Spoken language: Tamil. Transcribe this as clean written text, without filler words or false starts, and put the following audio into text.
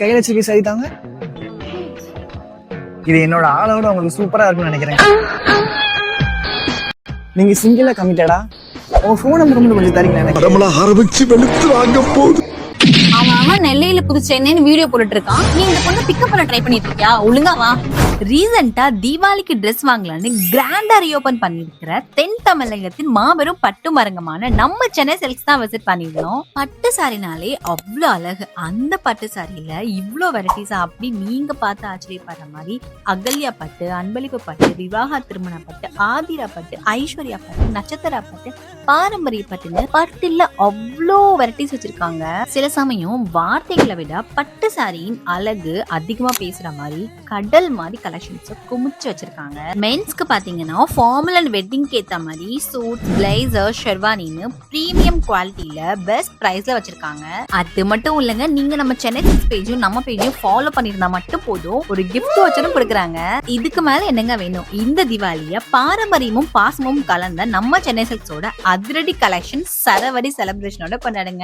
கையில வச்சிருக்க சரி தாங்க. இது என்னோட ஆளோட உங்களுக்கு சூப்பரா இருக்கும்னு நினைக்கிறேன். நீங்க சிங்கிளா கமிட்டடா? உங்க போன் நம்பர் மட்டும் கொஞ்சம் தரீங்களா? ஆரம்பிச்சு வெளுத்து வாங்க போகுது. அவன் நெல்லையில புது சென்னைன்னு வீடியோ போட்டுட்டு இருக்கான். நீ இந்த பொண்ணை பிக்கப் பண்ண ட்ரை பண்ணிட்டு இருக்கியா? ஒழுங்கா வா. ரீசெண்டா தீபாவளிக்கு ட்ரெஸ் வாங்கலான்னு கிராண்டா ரீஓபன் பண்ணிருக்கிற தென் தமிழகத்தின் மாபெரும் பட்டு மரங்கமான நம்ம சென்னை சில்க்ஸ் தான் விசிட் பண்ணிருந்தோம். பட்டு சாரினாலே அவ்வளவு அழகு. அந்த பட்டு சாரியில இவ்வளவு வெரைட்டிஸா அப்படி நீங்க பார்த்து ஆச்சரியப்படுற மாதிரி அகல்யா பட்டு, அன்பளிப்பு பட்டு, விவாக திருமண பட்டு, ஆதிரா பட்டு, ஐஸ்வர்யா பட்டு, நட்சத்திரா பட்டு, பாரம்பரிய பட்டுன்னு பட்டுல அவ்வளோ வெரைட்டிஸ் வச்சிருக்காங்க. சில சமயம் வார்த்தைகளை விட பட்டு சாரியின் அழகு அதிகமா பேசுற மாதிரி கடல் மாதிரி கலெக்ஷன்ஸ் குமிச்சு வச்சிருக்காங்க. மென்ஸ்க்கு பாத்தீங்கன்னா ஃபார்மல் அண்ட் வெட்டிங்க்கு ஏத்த மாதிரி சூட், பிளேசர், ஷெர்வானின்னு பிரீமியம் குவாலிட்டியில பெஸ்ட் பிரைஸ்ல வச்சிருக்காங்க. அது மட்டும் இல்லைங்க, நீங்க நம்ம சென்னை சில்க்ஸ் பேஜும் நம்ம பேஜையும் ஃபாலோ பண்ணிருந்தா மட்டும் போதும், ஒரு கிஃப்ட் வச்சரும் கொடுக்குறாங்க. இதுக்கு மேல என்னங்க வேணும்? இந்த தீபாவளிய பாரம்பரியமும் பாசமும் கலந்த நம்ம சென்னை சில்க்ஸோட அதிரடி கலெக்ஷன் சரவடி செலிப்ரேஷனோட கொண்டாடுங்க.